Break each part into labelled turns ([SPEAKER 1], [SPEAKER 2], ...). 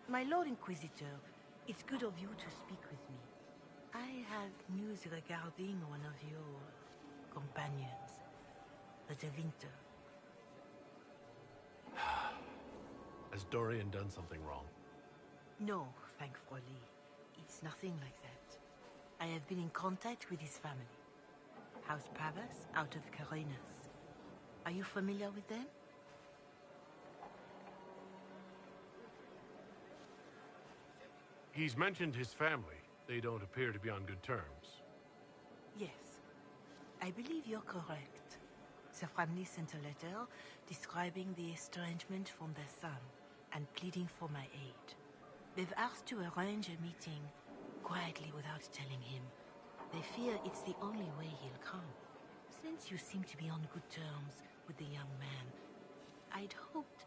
[SPEAKER 1] My Lord Inquisitor, it's good of you to speak with me. I have news regarding one of your companions, the Tevinter.
[SPEAKER 2] Has Dorian done something wrong?
[SPEAKER 1] No, thankfully. It's nothing like that. I have been in contact with his family. House Pavas, out of Carenas. Are you familiar with them?
[SPEAKER 2] He's mentioned his family. They don't appear to be on good terms.
[SPEAKER 1] Yes. I believe you're correct. The family sent a letter describing the estrangement from their son and pleading for my aid. They've asked to arrange a meeting quietly without telling him. They fear it's the only way he'll come. Since you seem to be on good terms with the young man, I'd hoped...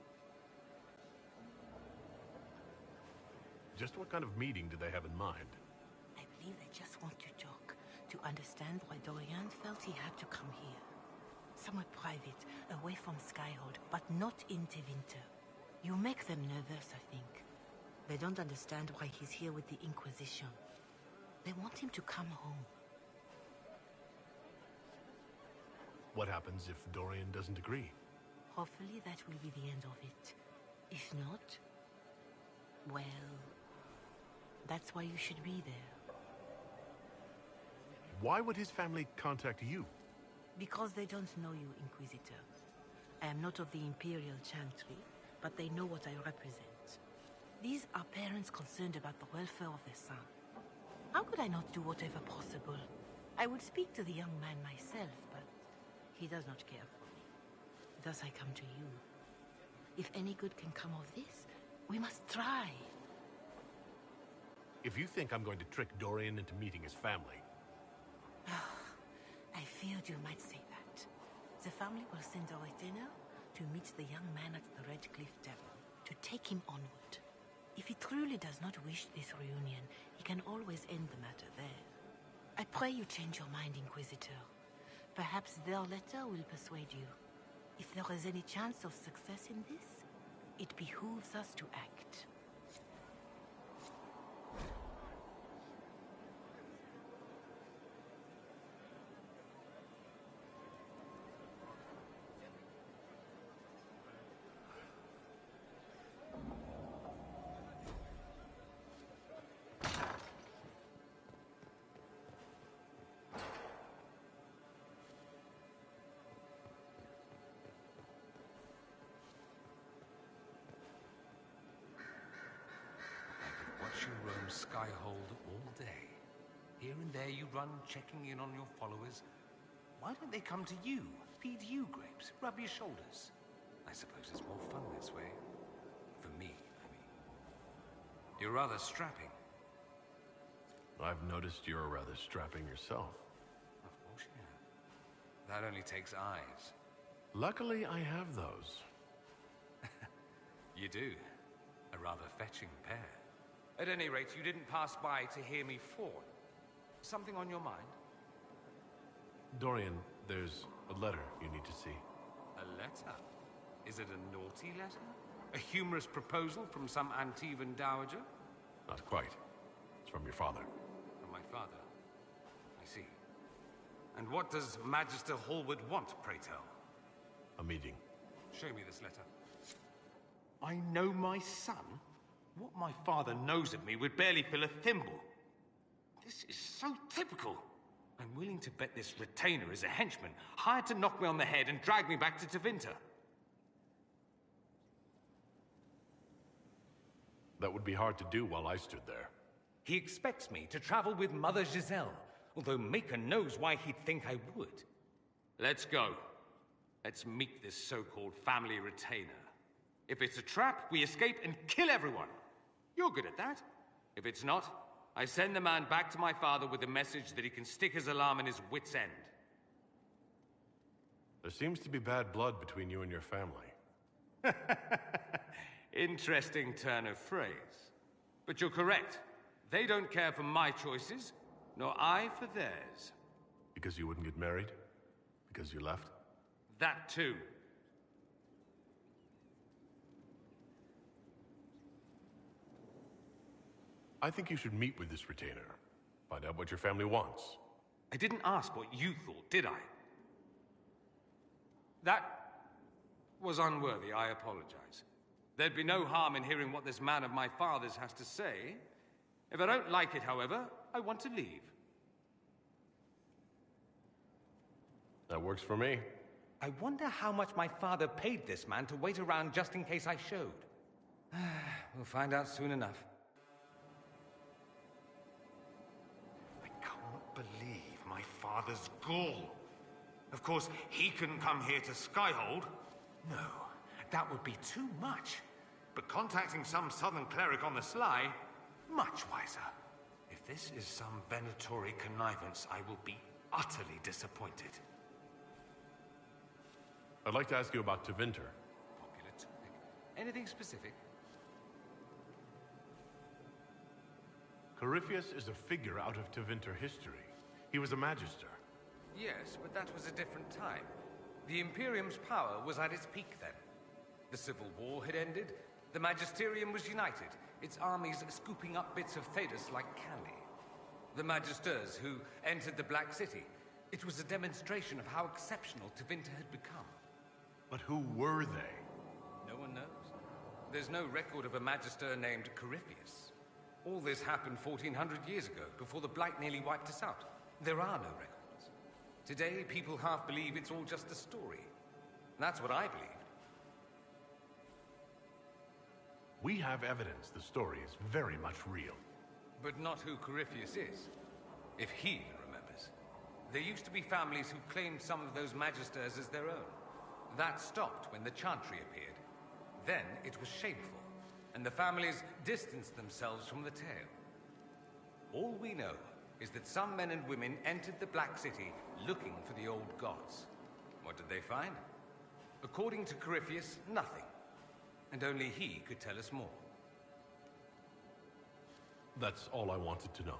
[SPEAKER 2] Just what kind of meeting do they have in mind?
[SPEAKER 1] I believe they just want to talk, to understand why Dorian felt he had to come here. Somewhere private, away from Skyhold, but not in Tevinter. You make them nervous, I think. They don't understand why he's here with the Inquisition. They want him to come home.
[SPEAKER 2] What happens if Dorian doesn't agree?
[SPEAKER 1] Hopefully that will be the end of it. If not, well, that's why you should be there.
[SPEAKER 2] Why would his family contact you?
[SPEAKER 1] Because they don't know you, Inquisitor. I am not of the Imperial Chantry, but they know what I represent. These are parents concerned about the welfare of their son. How could I not do whatever possible? I would speak to the young man myself, but he does not care for me. Thus I come to you. If any good can come of this, we must try.
[SPEAKER 2] If you think I'm going to trick Dorian into meeting his family...
[SPEAKER 1] I feared you might say that. The family will send a retainer to meet the young man at the Red Cliff Tavern, to take him onward. If he truly does not wish this reunion, he can always end the matter there. I pray you change your mind, Inquisitor. Perhaps their letter will persuade you. If there is any chance of success in this, it behooves us to act.
[SPEAKER 3] You roam Skyhold all day. Here and there you run, checking in on your followers. Why don't they come to you, feed you grapes, rub your shoulders? I suppose it's more fun this way. For me, I mean. You're rather strapping.
[SPEAKER 2] I've noticed you're rather strapping yourself.
[SPEAKER 3] Of course you have. That only takes eyes.
[SPEAKER 2] Luckily, I have those.
[SPEAKER 3] You do. A rather fetching pair. At any rate, you didn't pass by to hear me fawn. Something on your mind?
[SPEAKER 2] Dorian, there's a letter you need to see.
[SPEAKER 3] A letter? Is it a naughty letter? A humorous proposal from some Antivan dowager?
[SPEAKER 2] Not quite. It's from your father.
[SPEAKER 3] From my father? I see. And what does Magister Hallward want, pray tell?
[SPEAKER 2] A meeting.
[SPEAKER 3] Show me this letter. I know my son? What my father knows of me would barely fill a thimble. This is so typical. I'm willing to bet this retainer is a henchman, hired to knock me on the head and drag me back to Tevinter.
[SPEAKER 2] That would be hard to do while I stood there.
[SPEAKER 3] He expects me to travel with Mother Giselle, although Maker knows why he'd think I would. Let's go. Let's meet this so-called family retainer. If it's a trap, we escape and kill everyone. You're good at that. If it's not, I send the man back to my father with a message that he can stick his alarm in his wit's end.
[SPEAKER 2] There seems to be bad blood between you and your family.
[SPEAKER 3] Interesting turn of phrase. But you're correct. They don't care for my choices, nor I for theirs.
[SPEAKER 2] Because you wouldn't get married? Because you left?
[SPEAKER 3] That too.
[SPEAKER 2] I think you should meet with this retainer. Find out what your family wants.
[SPEAKER 3] I didn't ask what you thought, did I? That was unworthy, I apologize. There'd be no harm in hearing what this man of my father's has to say. If I don't like it, however, I want to leave.
[SPEAKER 2] That works for me.
[SPEAKER 3] I wonder how much my father paid this man to wait around just in case I showed. We'll find out soon enough.
[SPEAKER 4] I can't believe my father's gall. Of course, he couldn't come here to Skyhold. No, that would be too much. But contacting some southern cleric on the sly, much wiser. If this is some Venatori connivance, I will be utterly disappointed.
[SPEAKER 2] I'd like to ask you about Tevinter.
[SPEAKER 3] Popular topic. Anything specific?
[SPEAKER 2] Corypheus is a figure out of Tevinter history. He was a magister.
[SPEAKER 3] Yes, but that was a different time. The Imperium's power was at its peak then. The Civil War had ended. The Magisterium was united, its armies scooping up bits of Thedas like candy. The Magisters who entered the Black City. It was a demonstration of how exceptional Tevinter had become.
[SPEAKER 2] But who were they?
[SPEAKER 3] No one knows. There's no record of a Magister named Corypheus. All this happened 1400 years ago, before the Blight nearly wiped us out. There are no records. Today, people half believe it's all just a story. That's what I believed.
[SPEAKER 2] We have evidence the story is very much real.
[SPEAKER 3] But not who Corypheus is. If he remembers. There used to be families who claimed some of those Magisters as their own. That stopped when the Chantry appeared. Then it was shameful, and the families distanced themselves from the tale. All we know is that some men and women entered the Black City looking for the old gods. What did they find? According to Corypheus, nothing. And only he could tell us more.
[SPEAKER 2] That's all I wanted to know.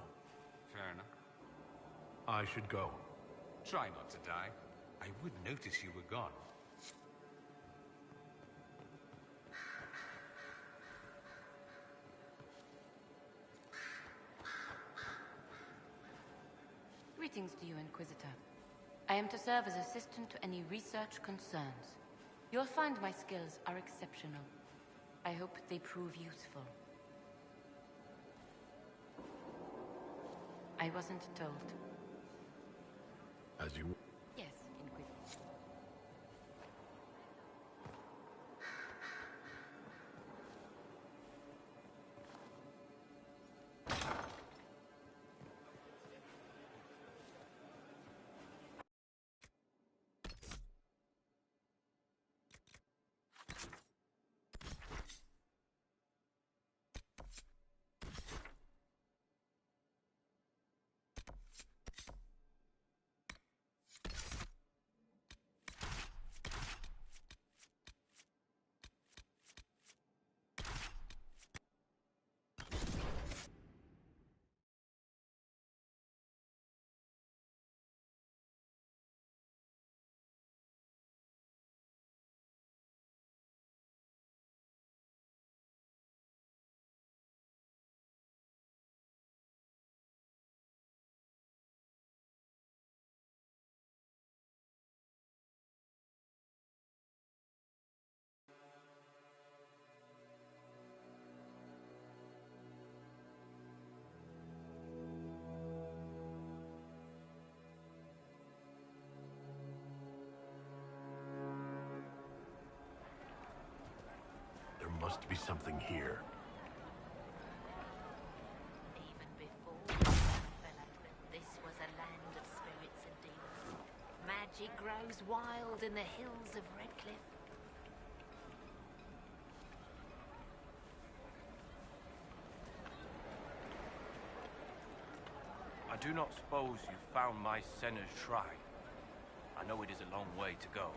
[SPEAKER 3] Fair enough.
[SPEAKER 2] I should go.
[SPEAKER 3] Try not to die. I would notice you were gone.
[SPEAKER 5] Greetings to you, Inquisitor. I am to serve as assistant to any research concerns. You'll find my skills are exceptional. I hope they prove useful. I wasn't told.
[SPEAKER 2] As you...
[SPEAKER 5] Yes, Inquisitor.
[SPEAKER 2] There must be something here.
[SPEAKER 1] Even before development, this was a land of spirits and demons. Magic grows wild in the hills of Redcliffe.
[SPEAKER 6] I do not suppose you found my Senna's shrine. I know it is a long way to go.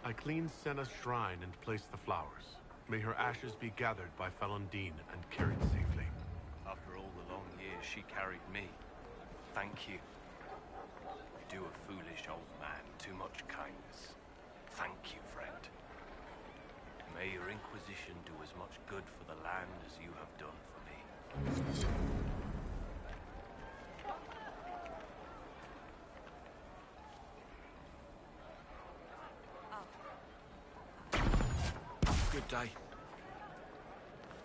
[SPEAKER 2] I cleaned Senna's shrine and placed the flowers. May her ashes be gathered by Falondine and carried safely.
[SPEAKER 6] After all the long years she carried me, thank you. You do a foolish old man too much kindness. Thank you, friend. May your Inquisition do as much good for the land as you have done for me. Good day.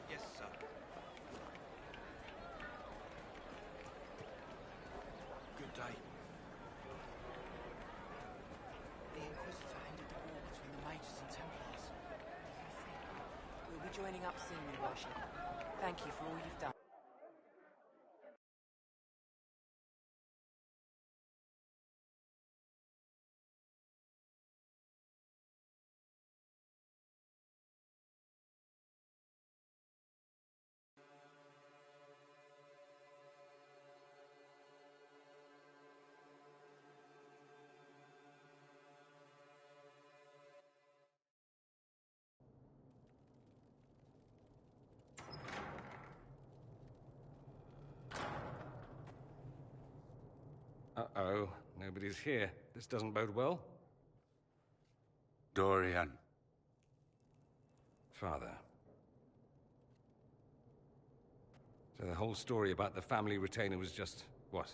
[SPEAKER 6] Yes, sir. Good day.
[SPEAKER 7] The Inquisitor ended the war between the Mages and Templars. We'll be joining up soon, Your Worship. Thank you for all you've done.
[SPEAKER 3] Uh-oh, nobody's here. This doesn't bode well.
[SPEAKER 8] Dorian.
[SPEAKER 3] Father. So the whole story about the family retainer was just, what?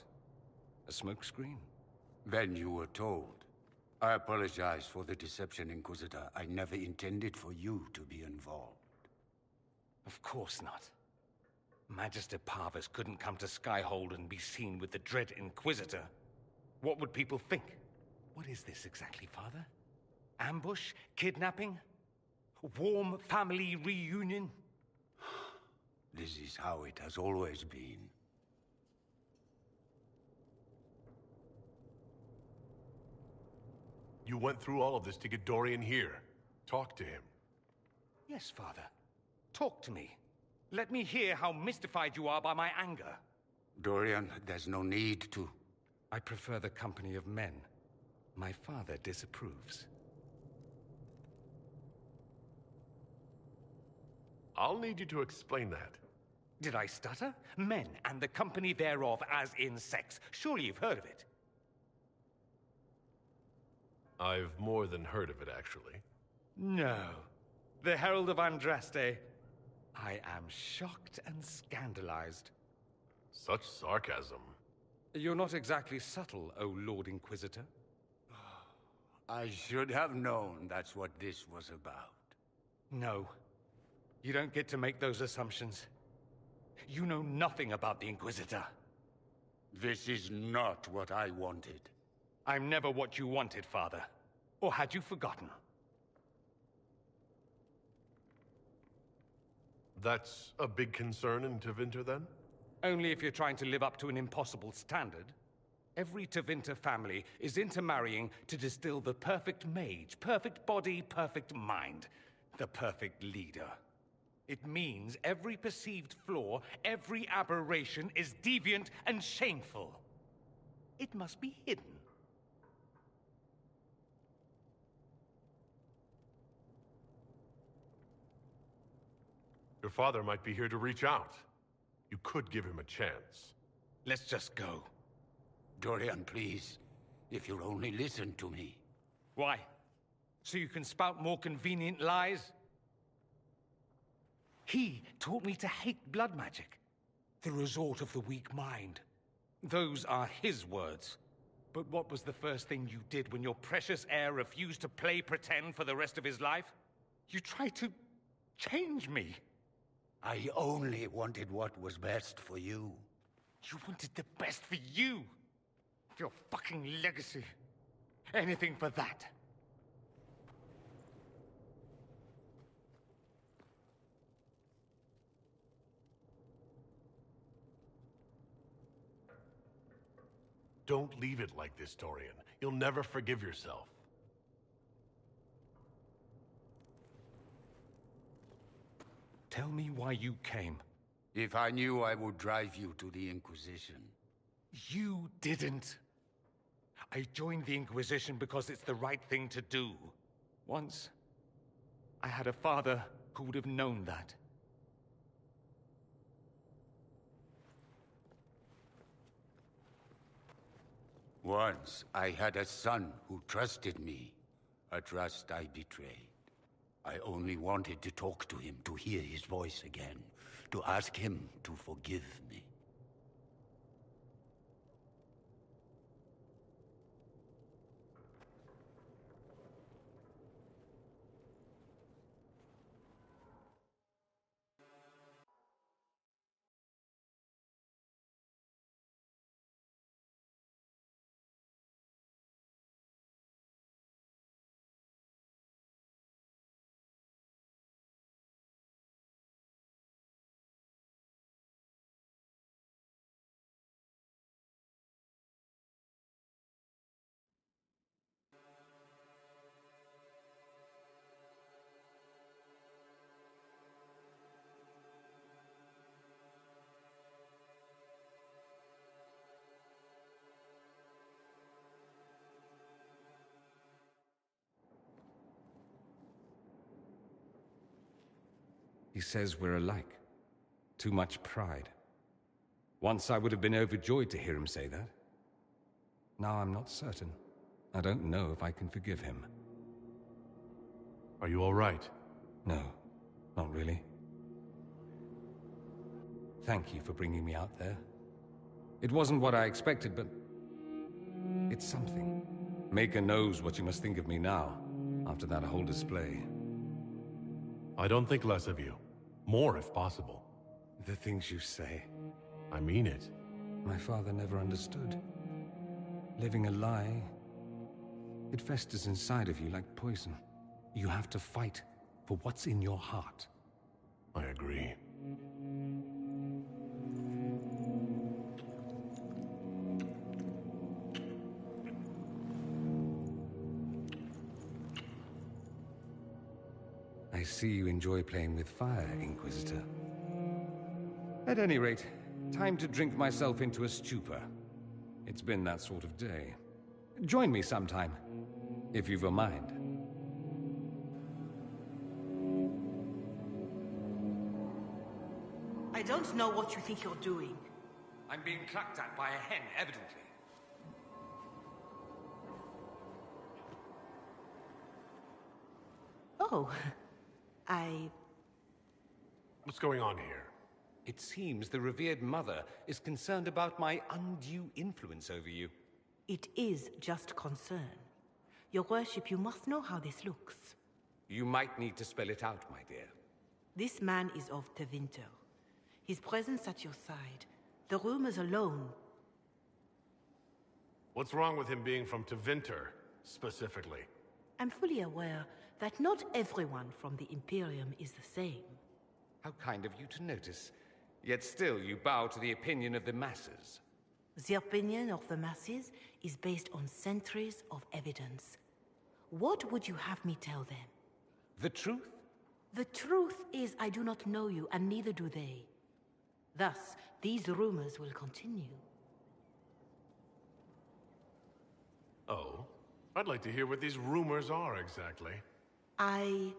[SPEAKER 3] A smokescreen?
[SPEAKER 8] Then you were told. I apologize for the deception, Inquisitor. I never intended for you to be involved.
[SPEAKER 3] Of course not. Magister Parvus couldn't come to Skyhold and be seen with the dread Inquisitor. What would people think? What is this exactly, Father? Ambush? Kidnapping? Warm family reunion?
[SPEAKER 8] This is how it has always been.
[SPEAKER 2] You went through all of this to get Dorian here. Talk to him.
[SPEAKER 3] Yes, Father. Talk to me. Let me hear how mystified you are by my anger.
[SPEAKER 8] Dorian, there's no need to.
[SPEAKER 3] I prefer the company of men. My father disapproves.
[SPEAKER 2] I'll need you to explain that.
[SPEAKER 3] Did I stutter? Men and the company thereof as in sex. Surely you've heard of it.
[SPEAKER 2] I've more than heard of it, actually.
[SPEAKER 3] No. The Herald of Andraste. I am shocked and scandalized.
[SPEAKER 2] Such sarcasm.
[SPEAKER 3] You're not exactly subtle, O Lord Inquisitor.
[SPEAKER 8] I should have known that's what this was about.
[SPEAKER 3] No. You don't get to make those assumptions. You know nothing about the Inquisitor.
[SPEAKER 8] This is not what I wanted.
[SPEAKER 3] I'm never what you wanted, Father. Or had you forgotten?
[SPEAKER 2] That's a big concern in Tevinter, then?
[SPEAKER 3] Only if you're trying to live up to an impossible standard. Every Tevinter family is intermarrying to distill the perfect mage, perfect body, perfect mind, the perfect leader. It means every perceived flaw, every aberration is deviant and shameful. It must be hidden.
[SPEAKER 2] Your father might be here to reach out. You could give him a chance.
[SPEAKER 3] Let's just go.
[SPEAKER 8] Dorian, please. If you'll only listen to me.
[SPEAKER 3] Why? So you can spout more convenient lies? He taught me to hate blood magic. The resort of the weak mind. Those are his words. But what was the first thing you did when your precious heir refused to play pretend for the rest of his life? You tried to change me.
[SPEAKER 8] I only wanted what was best for you.
[SPEAKER 3] You wanted the best for you. Your fucking legacy. Anything for that.
[SPEAKER 2] Don't leave it like this, Dorian. You'll never forgive yourself.
[SPEAKER 3] Tell me why you came.
[SPEAKER 8] If I knew, I would drive you to the Inquisition.
[SPEAKER 3] You didn't. I joined the Inquisition because it's the right thing to do. Once, I had a father who would have known that.
[SPEAKER 8] Once, I had a son who trusted me. A trust I betrayed. I only wanted to talk to him, to hear his voice again, to ask him to forgive me.
[SPEAKER 3] He says we're alike. Too much pride. Once I would have been overjoyed to hear him say that. Now I'm not certain. I don't know if I can forgive him.
[SPEAKER 2] Are you all right?
[SPEAKER 3] No, not really. Thank you for bringing me out there. It wasn't what I expected, but it's something. Maker knows what you must think of me now, after that whole display.
[SPEAKER 2] I don't think less of you. More, if possible.
[SPEAKER 3] The things you say.
[SPEAKER 2] I mean it.
[SPEAKER 3] My father never understood. Living a lie, it festers inside of you like poison. You have to fight for what's in your heart.
[SPEAKER 2] I agree.
[SPEAKER 3] I see you enjoy playing with fire, Inquisitor. At any rate, time to drink myself into a stupor. It's been that sort of day. Join me sometime, if you've a mind.
[SPEAKER 1] I don't know what you think you're doing.
[SPEAKER 3] I'm being clucked at by a hen, evidently.
[SPEAKER 1] Oh,
[SPEAKER 2] What's going on here?
[SPEAKER 3] It seems the revered mother is concerned about my undue influence over you.
[SPEAKER 1] It is just concern. Your worship, you must know how this looks.
[SPEAKER 3] You might need to spell it out, my dear.
[SPEAKER 1] This man is of Tevinter. His presence at your side. The rumors alone.
[SPEAKER 2] What's wrong with him being from Tevinter, specifically?
[SPEAKER 1] I'm fully aware that not everyone from the Imperium is the same.
[SPEAKER 3] How kind of you to notice. Yet still you bow to the opinion of the masses.
[SPEAKER 1] The opinion of the masses is based on centuries of evidence. What would you have me tell them?
[SPEAKER 3] The truth?
[SPEAKER 1] The truth is I do not know you, and neither do they. Thus, these rumors will continue.
[SPEAKER 2] Oh? I'd like to hear what these rumors are exactly.
[SPEAKER 1] I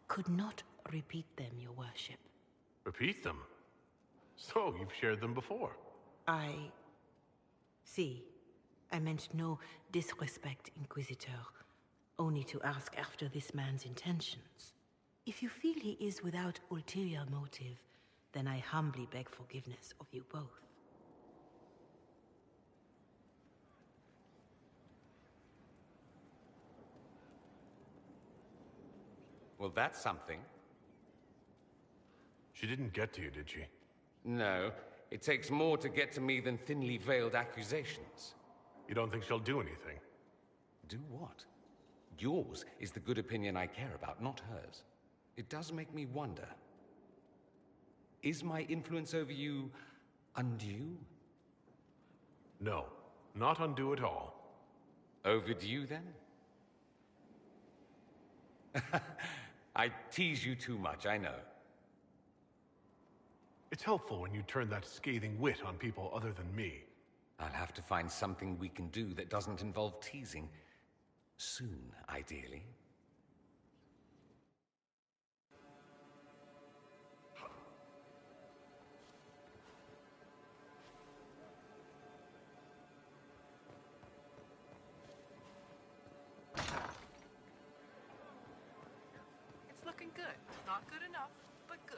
[SPEAKER 1] could not repeat them, your worship.
[SPEAKER 2] Repeat them? So, you've shared them before.
[SPEAKER 1] See, I meant no disrespect, Inquisitor. Only to ask after this man's intentions. If you feel he is without ulterior motive, then I humbly beg forgiveness of you both.
[SPEAKER 3] Well, that's something.
[SPEAKER 2] She didn't get to you, did she?
[SPEAKER 3] No, it takes more to get to me than thinly veiled accusations.
[SPEAKER 2] You don't think she'll do anything?
[SPEAKER 3] Do what? Yours is the good opinion I care about, not hers. It does make me wonder. Is my influence over you undue?
[SPEAKER 2] No, not undue at all.
[SPEAKER 3] Overdue, then? I tease you too much, I know.
[SPEAKER 2] It's helpful when you turn that scathing wit on people other than me.
[SPEAKER 3] I'll have to find something we can do that doesn't involve teasing. Soon, ideally.
[SPEAKER 7] Not good enough, but good.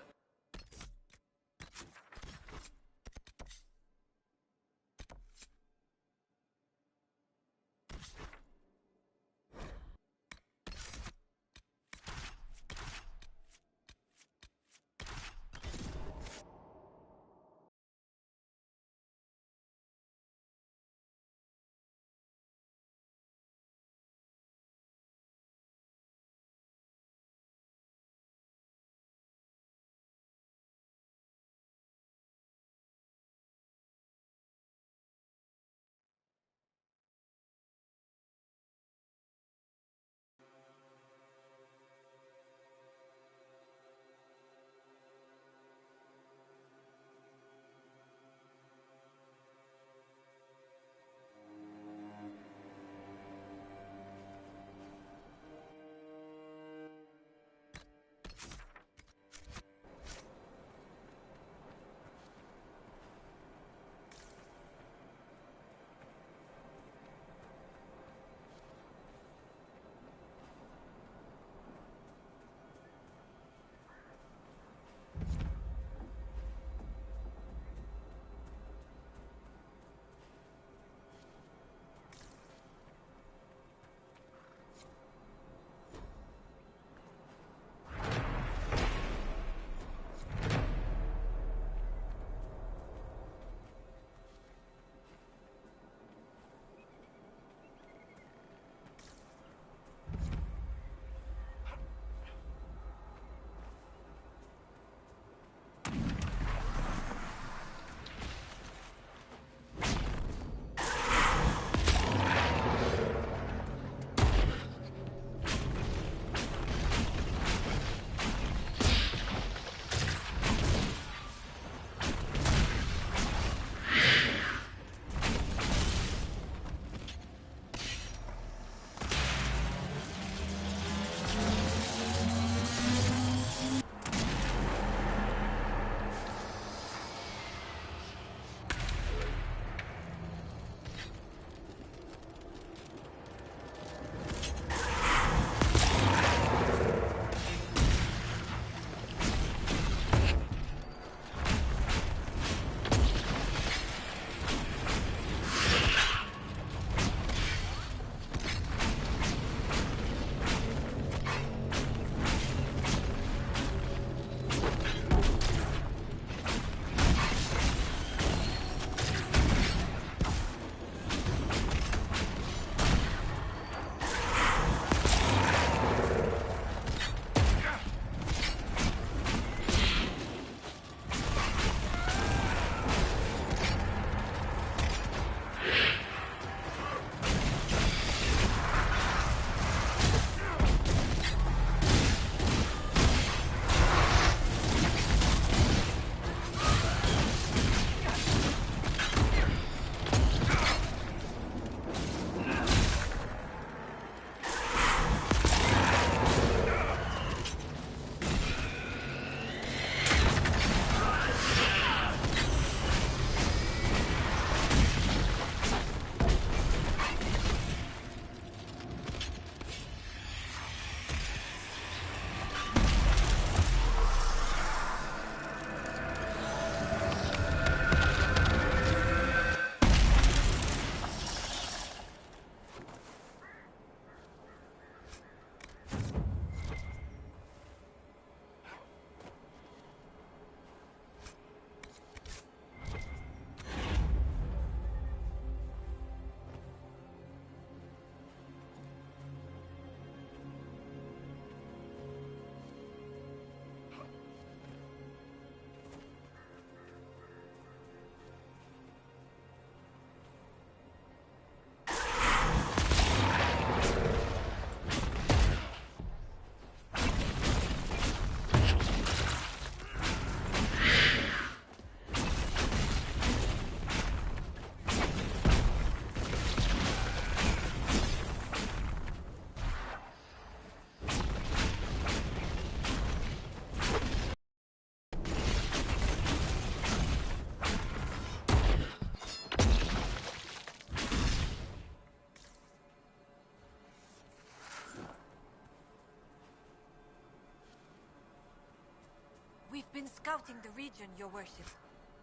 [SPEAKER 9] We've been scouting the region, Your Worship.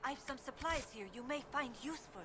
[SPEAKER 9] I've some supplies here you may find useful.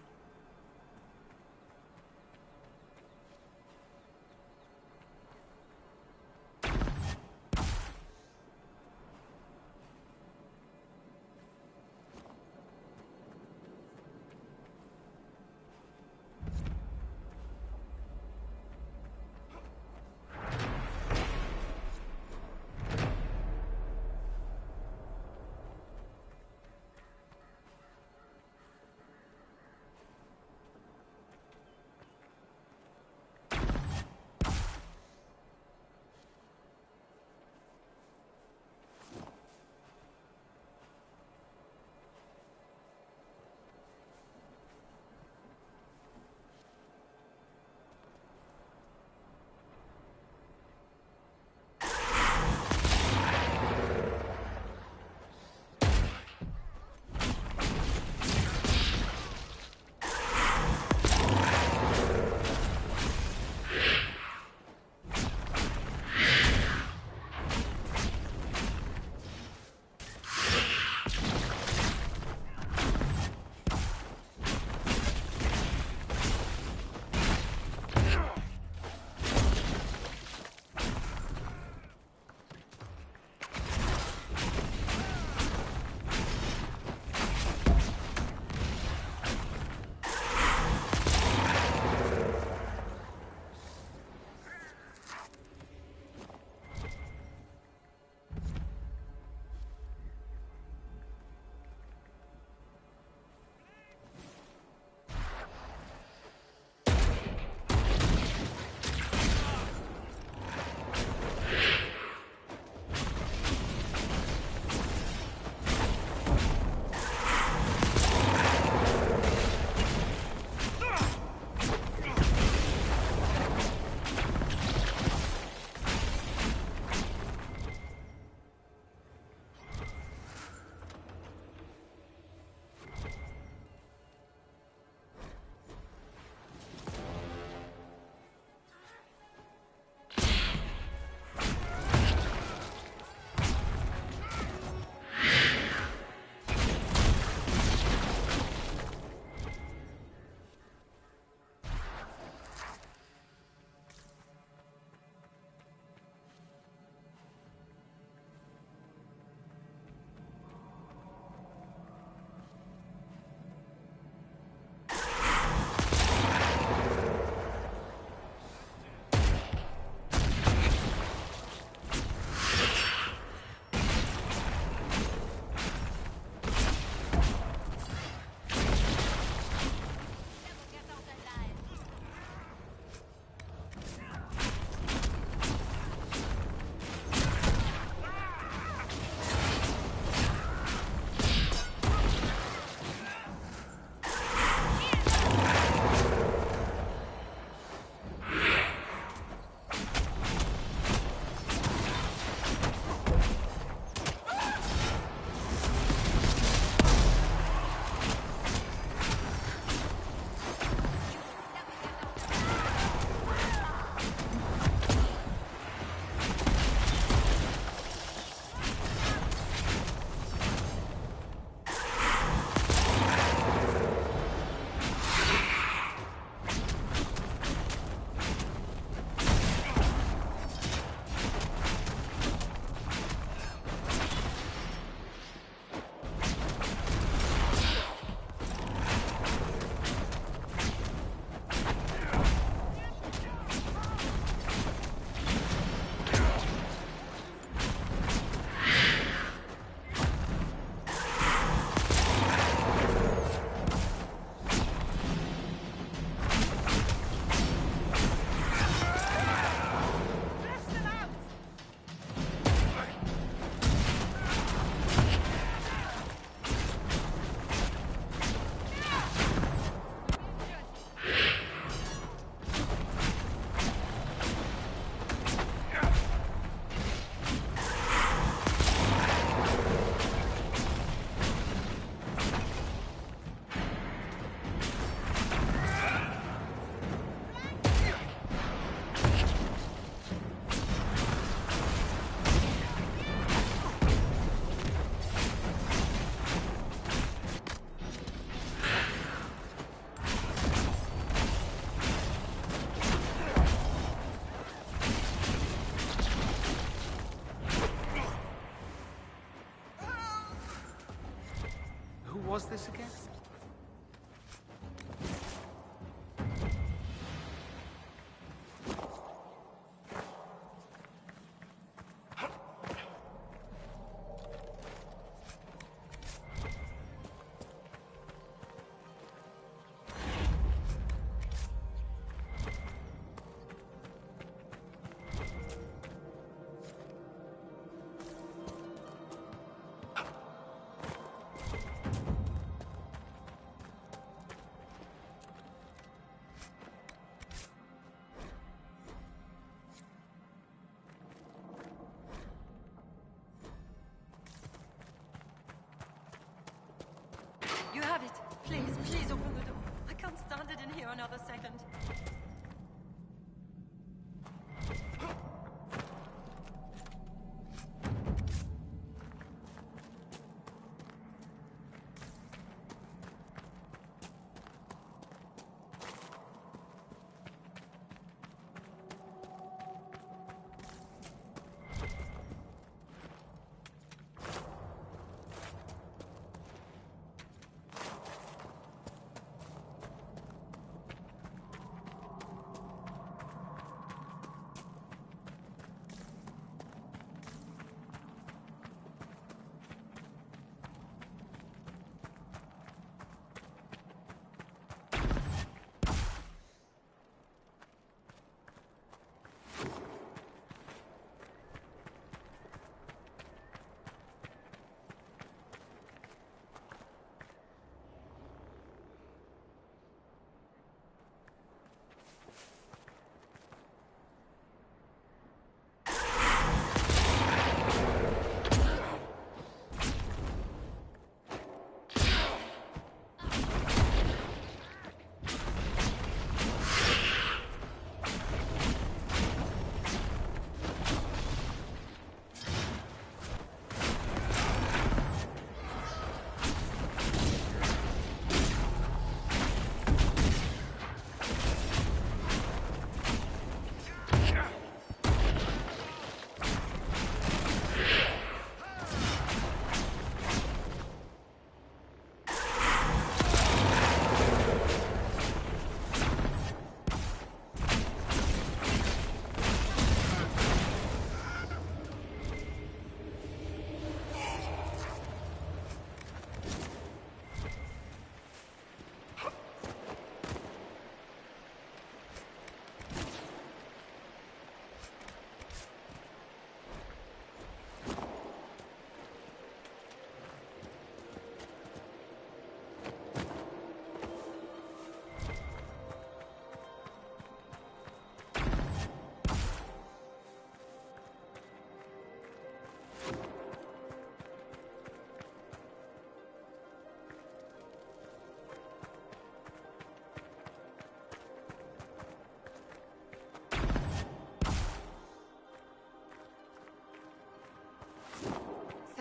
[SPEAKER 3] was this again?
[SPEAKER 9] You have it. Please, please open the door. I can't stand it in here another second.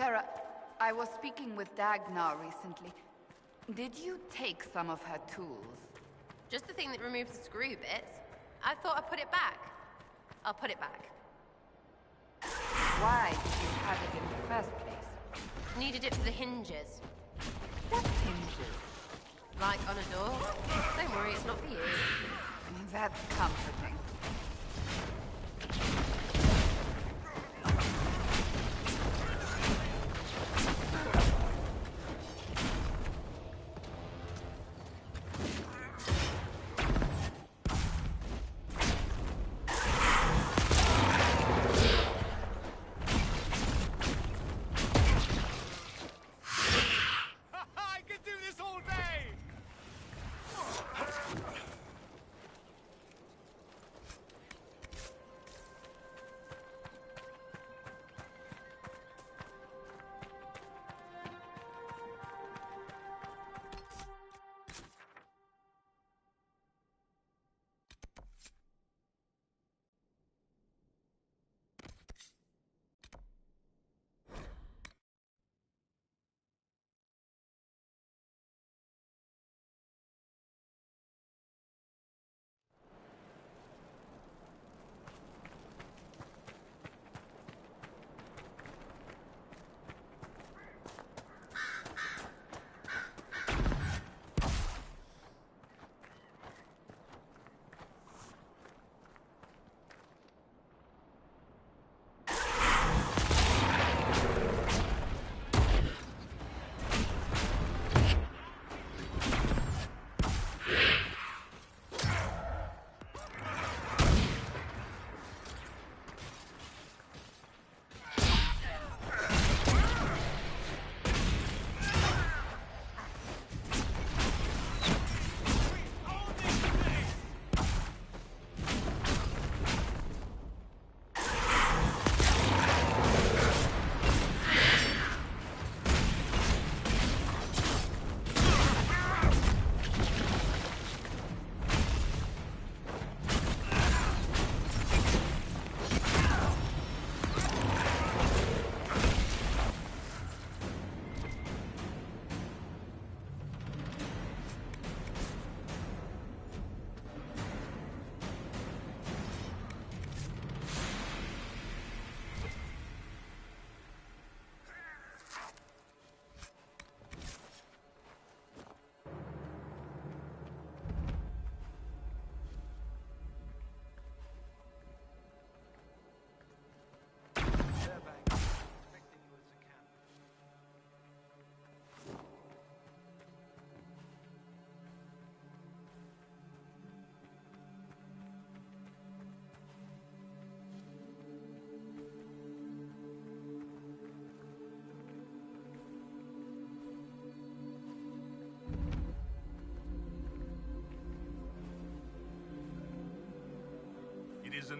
[SPEAKER 10] Sarah, I was speaking with Dagnar recently. Did you take some of her tools?
[SPEAKER 11] Just the thing that removes the screw bits. I thought I'd put it back. I'll put it back.
[SPEAKER 10] Why did you have it in the first place?
[SPEAKER 11] Needed it for the hinges.
[SPEAKER 10] What hinges?
[SPEAKER 11] Like on a door. Don't worry, it's not for you.
[SPEAKER 10] That's comforting.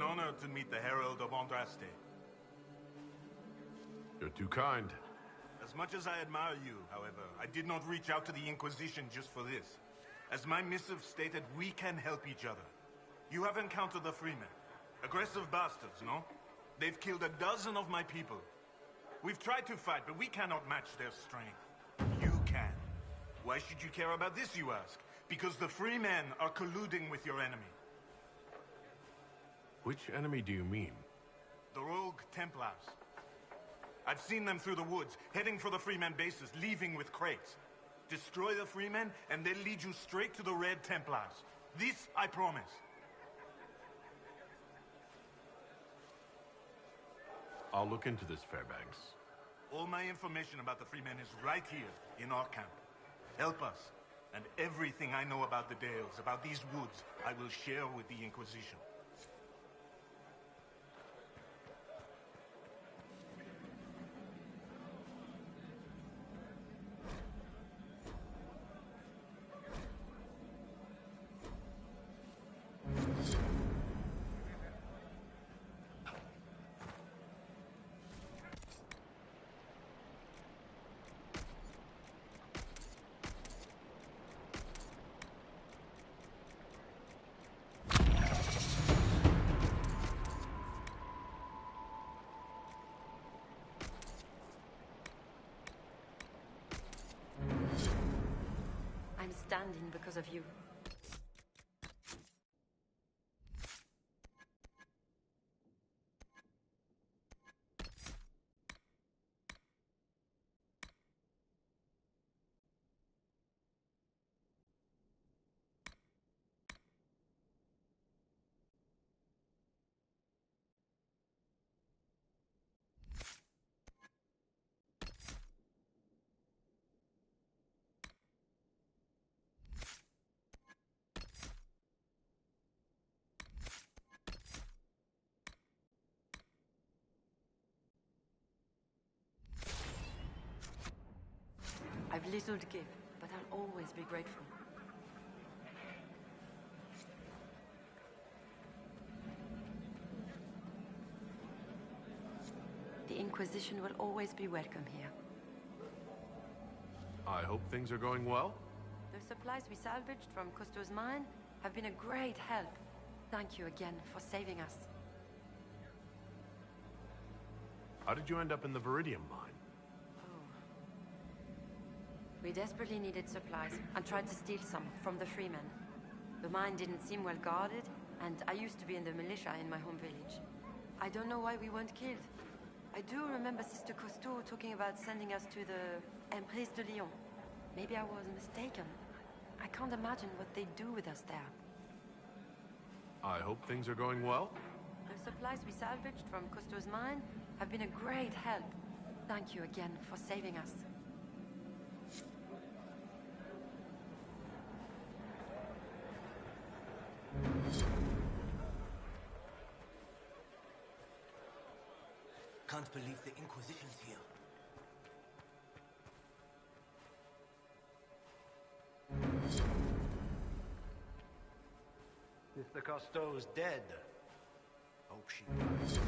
[SPEAKER 12] an honor to meet the Herald of Andraste.
[SPEAKER 2] You're too kind.
[SPEAKER 12] As much as I admire you, however, I did not reach out to the Inquisition just for this. As my missive stated, we can help each other. You have encountered the Freemen. Aggressive bastards, no? They've killed a dozen of my people. We've tried to fight, but we cannot match their strength. You can. Why should you care about this, you ask? Because the Freemen are colluding with your enemy.
[SPEAKER 2] Which enemy do you mean?
[SPEAKER 12] The rogue Templars. I've seen them through the woods, heading for the Freemen bases, leaving with crates. Destroy the Freemen, and they'll lead you straight to the Red Templars. This I promise.
[SPEAKER 2] I'll look into this, Fairbanks.
[SPEAKER 12] All my information about the Freemen is right here, in our camp. Help us, and everything I know about the Dales, about these woods, I will share with the Inquisition.
[SPEAKER 5] I'm standing because of you. I've little to give, but I'll always be grateful. The Inquisition will always be welcome here.
[SPEAKER 2] I hope things are going well.
[SPEAKER 5] The supplies we salvaged from Cousteau's mine have been a great help. Thank you again for saving us.
[SPEAKER 2] How did you end up in the Viridium mine?
[SPEAKER 5] We desperately needed supplies and tried to steal some from the Freemen. The mine didn't seem well guarded, and I used to be in the militia in my home village. I don't know why we weren't killed. I do remember Sister Cousteau talking about sending us to the Emprise de Lyon. Maybe I was mistaken. I can't imagine what they'd do with us there.
[SPEAKER 2] I hope things are going well.
[SPEAKER 5] The supplies we salvaged from Cousteau's mine have been a great help. Thank you again for saving us.
[SPEAKER 7] Can't believe the Inquisition's here.
[SPEAKER 13] If the Cousteau's dead, hope she dies.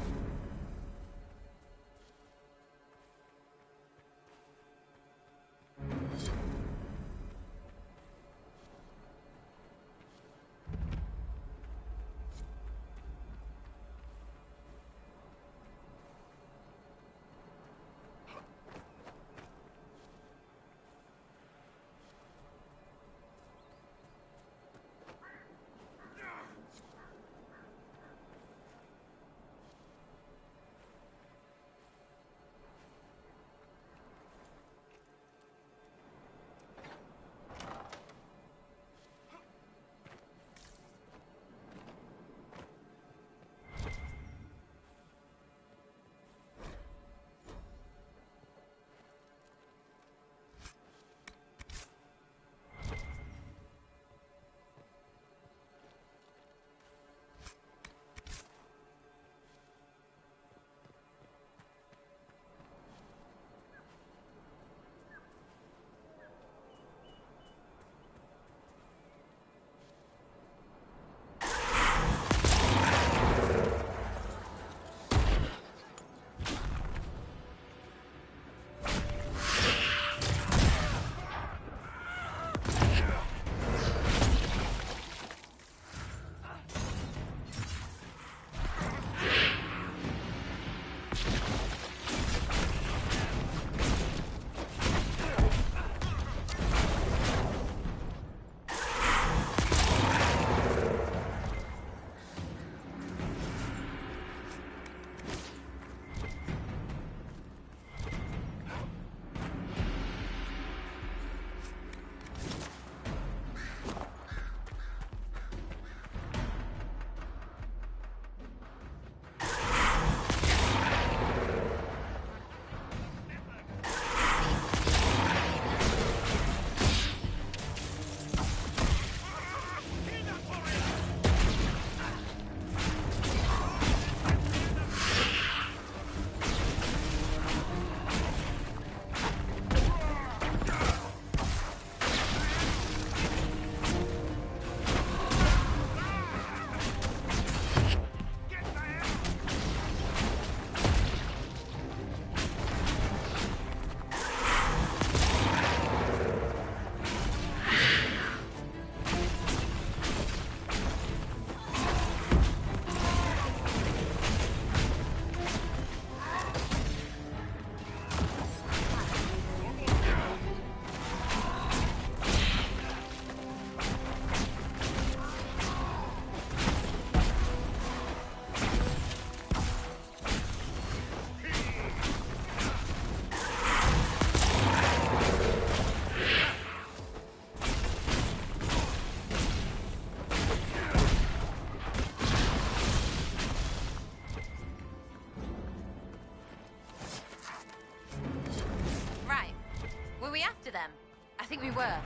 [SPEAKER 11] we after them? I think we were.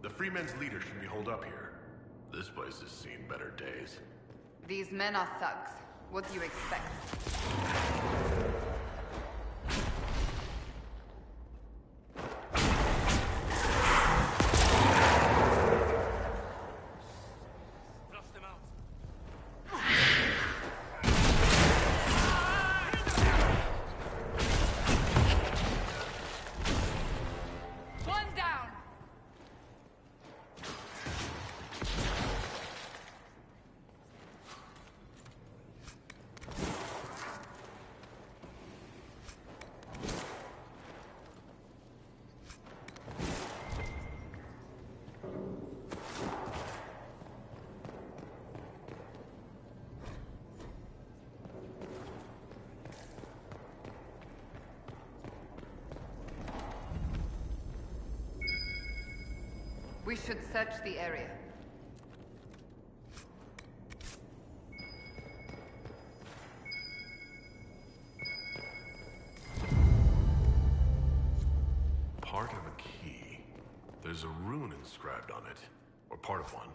[SPEAKER 2] The Freemen's leader should be holed up here. This place has seen better days.
[SPEAKER 10] These men are thugs. What do you expect? We should search the area.
[SPEAKER 2] Part of a key. There's a rune inscribed on it. Or part of one.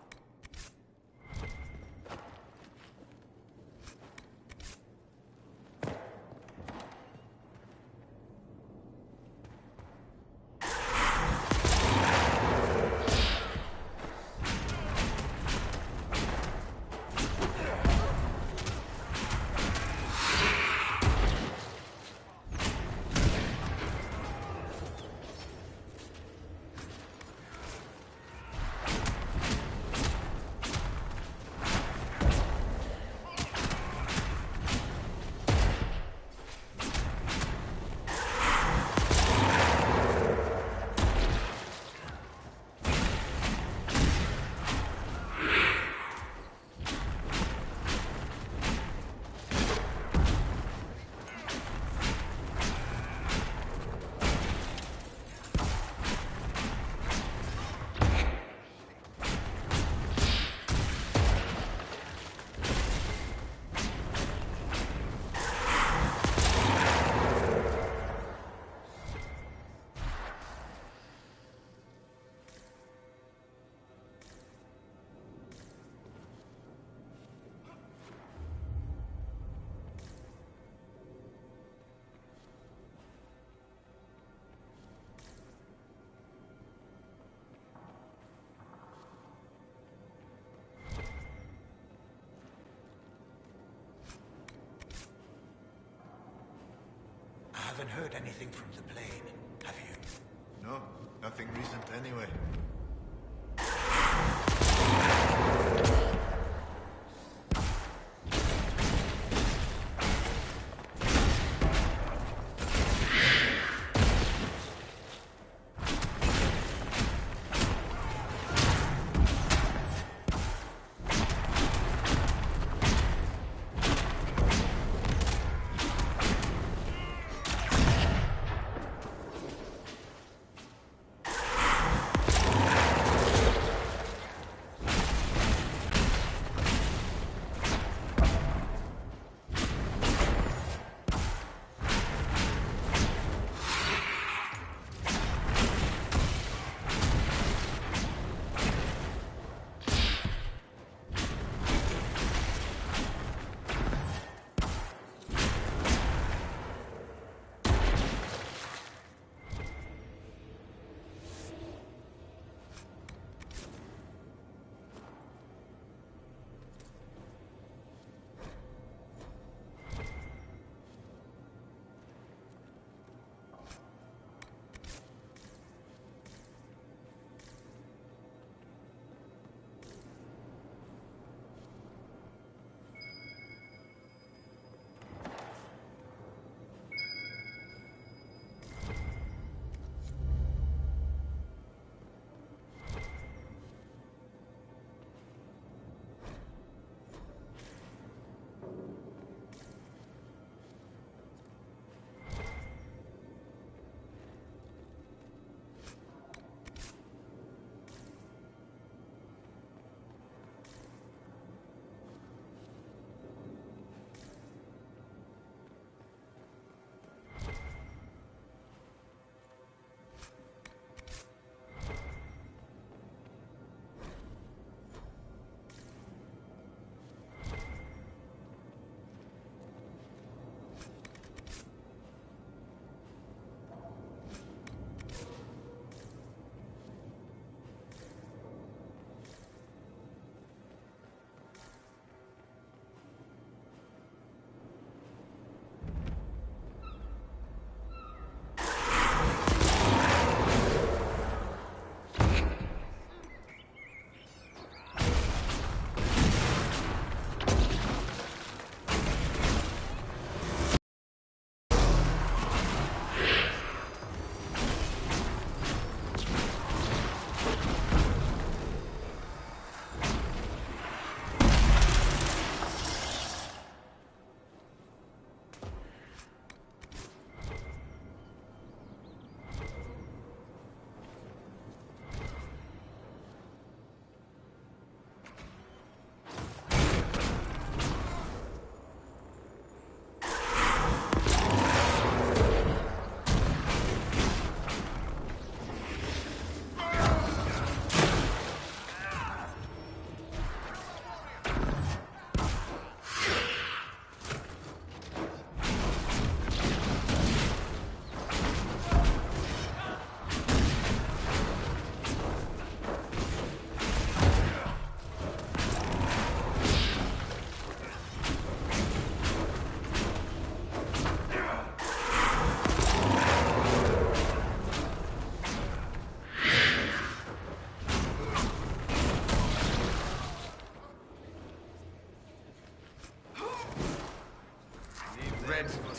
[SPEAKER 13] I haven't heard anything from the plane, have you?
[SPEAKER 12] No, nothing recent anyway.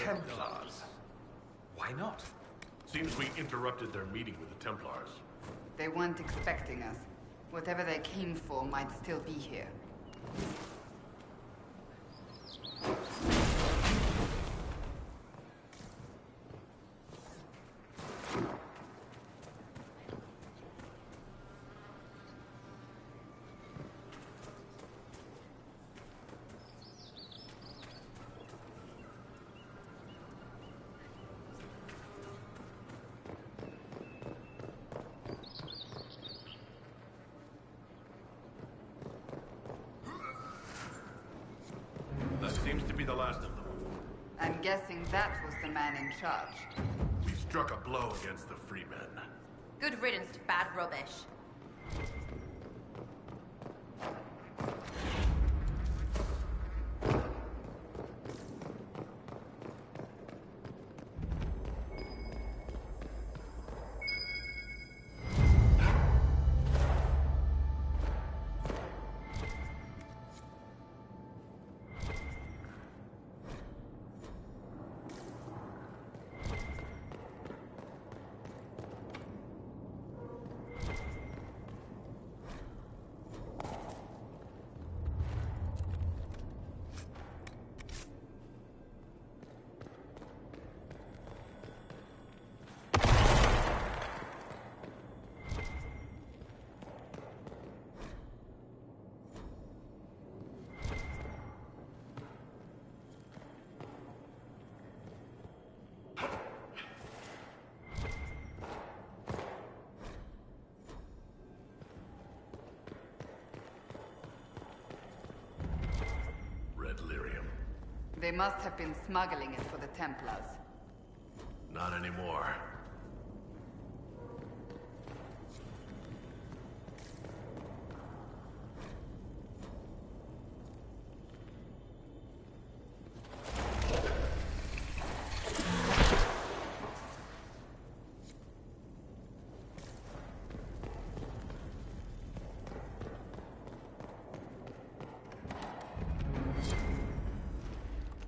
[SPEAKER 3] Templars. Why not?
[SPEAKER 2] Seems we interrupted their meeting with the Templars.
[SPEAKER 10] They weren't expecting us. Whatever they came for might still be here.
[SPEAKER 2] That seems to be the last of them.
[SPEAKER 10] I'm guessing that was the man in charge.
[SPEAKER 2] We struck a blow against the free men.
[SPEAKER 11] Good riddance to bad rubbish.
[SPEAKER 10] They must have been smuggling it for the Templars.
[SPEAKER 2] Not anymore.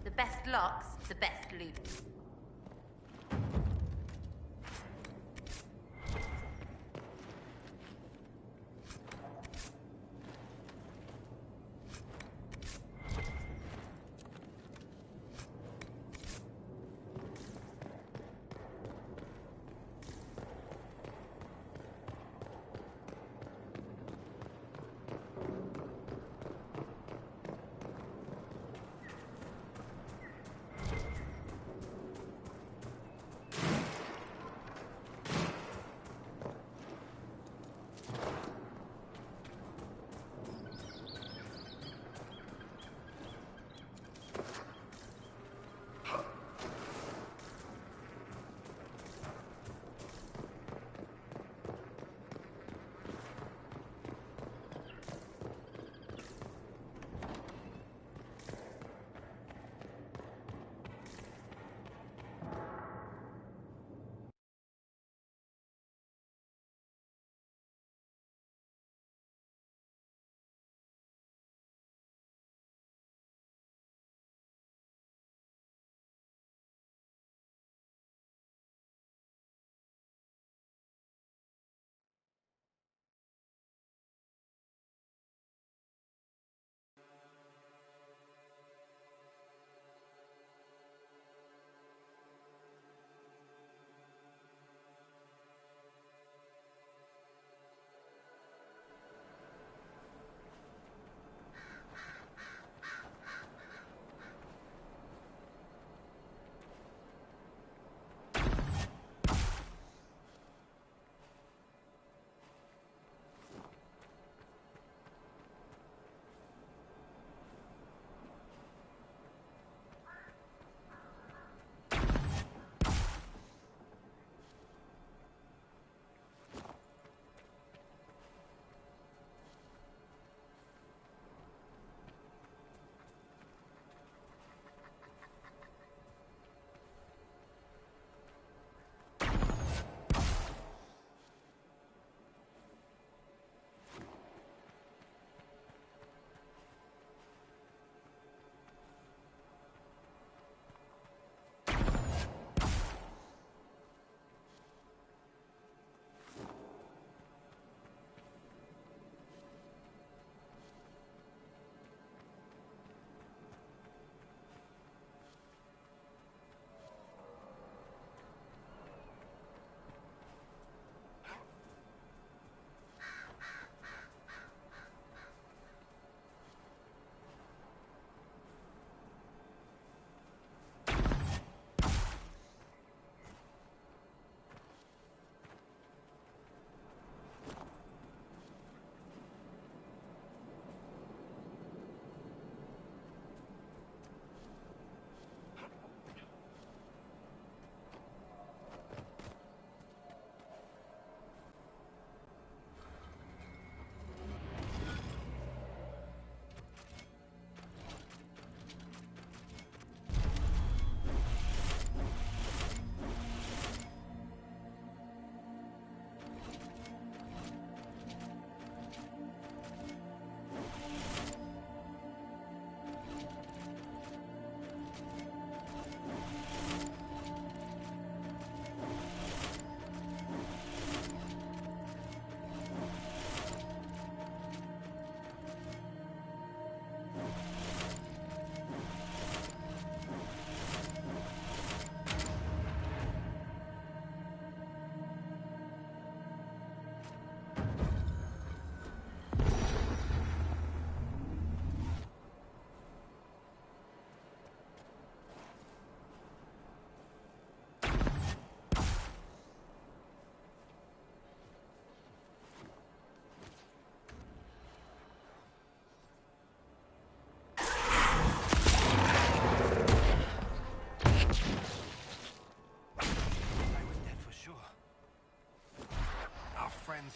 [SPEAKER 11] The best locks, the best loot.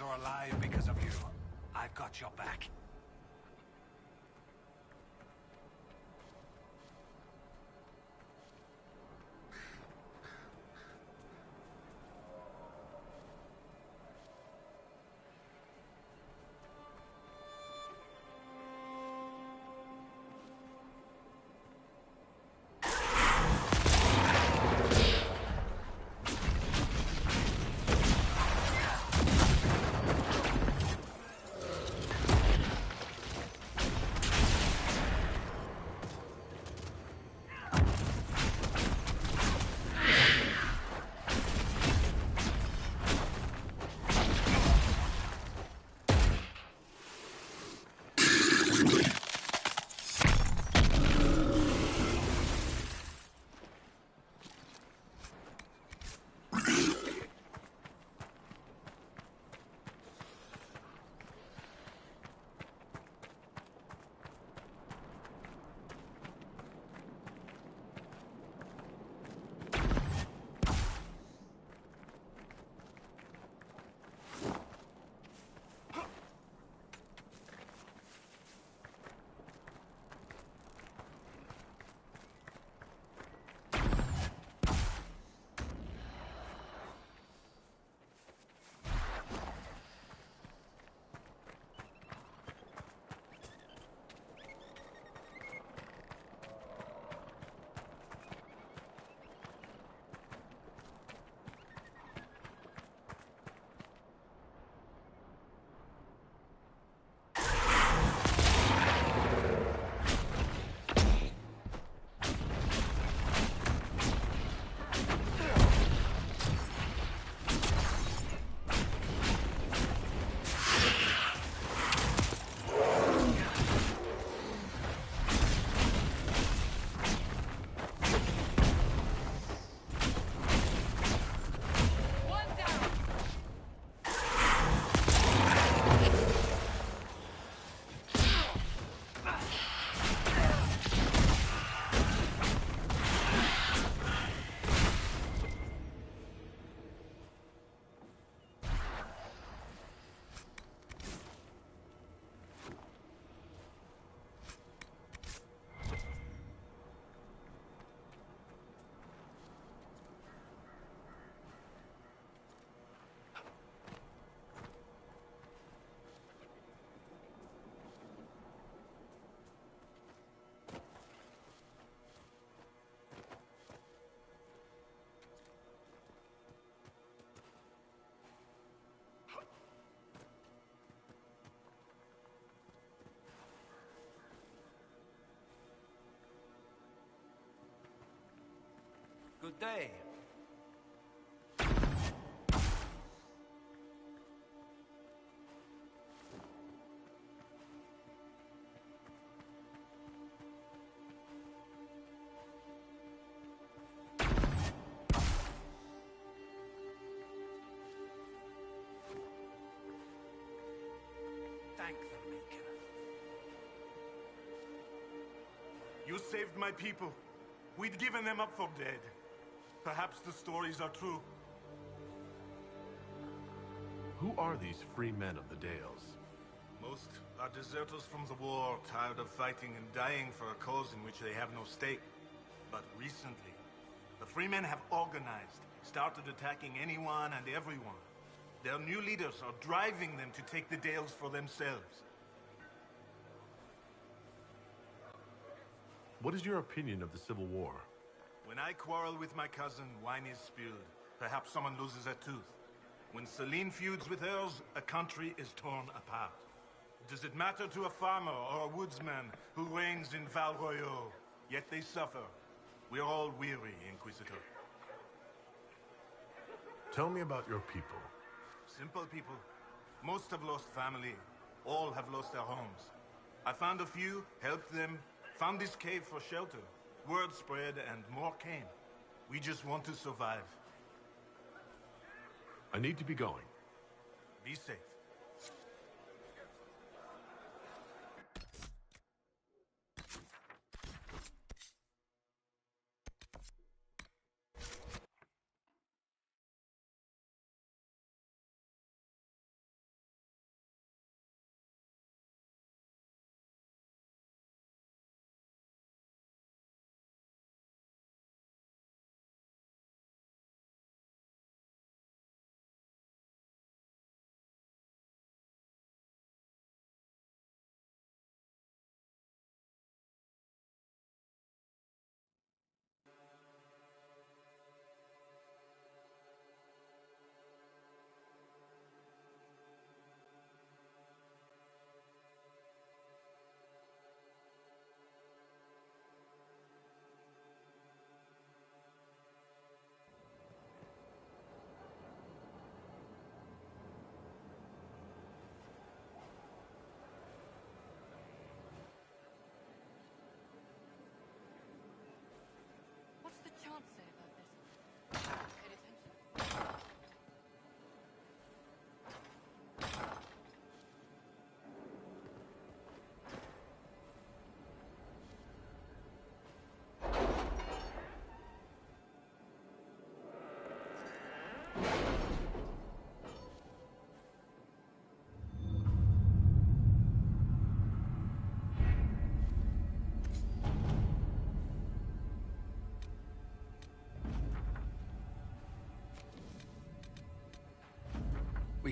[SPEAKER 13] are alive because of you. I've got your back. Good day. Thank the Maker.
[SPEAKER 12] You saved my people. We'd given them up for dead. Perhaps the stories are true.
[SPEAKER 2] Who are these free men of the Dales?
[SPEAKER 12] Most are deserters from the war, tired of fighting and dying for a cause in which they have no stake. But recently, the free men have organized, started attacking anyone and everyone. Their new leaders are driving them to take the Dales for themselves.
[SPEAKER 2] What is your opinion of the Civil War?
[SPEAKER 12] When I quarrel with my cousin, wine is spilled. Perhaps someone loses a tooth. When Celine feuds with hers, a country is torn apart. Does it matter to a farmer or a woodsman who reigns in Val Royaux? Yet they suffer. We're all weary, Inquisitor.
[SPEAKER 2] Tell me about your people.
[SPEAKER 12] Simple people. Most have lost family. All have lost their homes. I found a few, helped them, found this cave for shelter. Word spread and more came. We just want to survive.
[SPEAKER 2] I need to be going.
[SPEAKER 12] Be safe.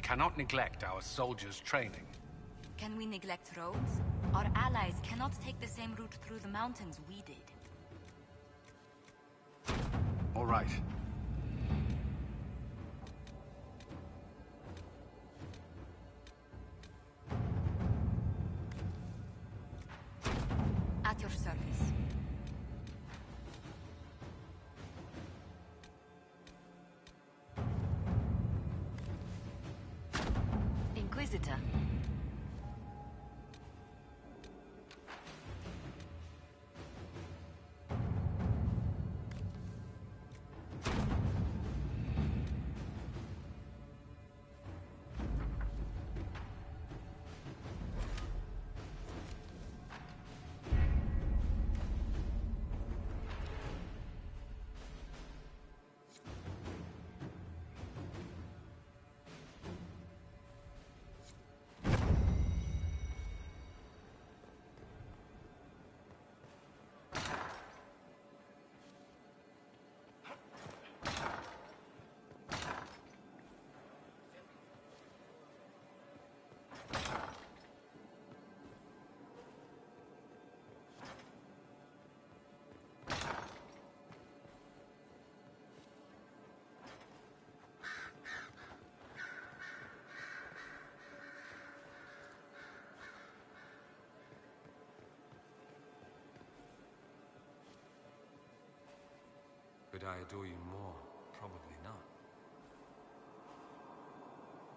[SPEAKER 14] cannot neglect our soldiers' training.
[SPEAKER 9] Can we neglect roads? Our allies cannot take the same route through the mountains we did.
[SPEAKER 14] All right.
[SPEAKER 9] At your service. Inquisitor.
[SPEAKER 3] Could I adore you more? Probably not.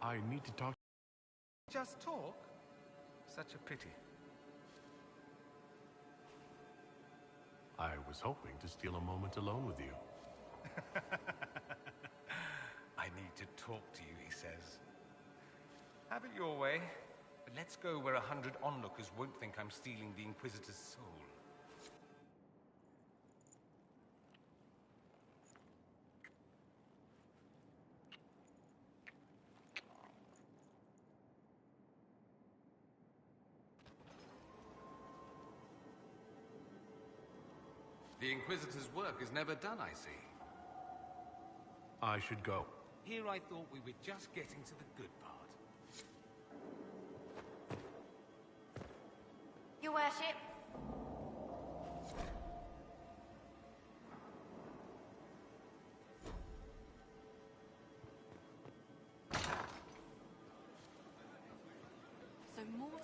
[SPEAKER 2] I need to talk.
[SPEAKER 3] Just talk? Such a pity.
[SPEAKER 2] I was hoping to steal a moment alone with you.
[SPEAKER 3] I need to talk to you, he says. Have it your way. But let's go where 100 onlookers won't think I'm stealing the Inquisitor's soul. The Inquisitor's work is never done, I see.
[SPEAKER 2] I should go.
[SPEAKER 3] Here I thought we were just getting to the good part.
[SPEAKER 9] Your worship. So more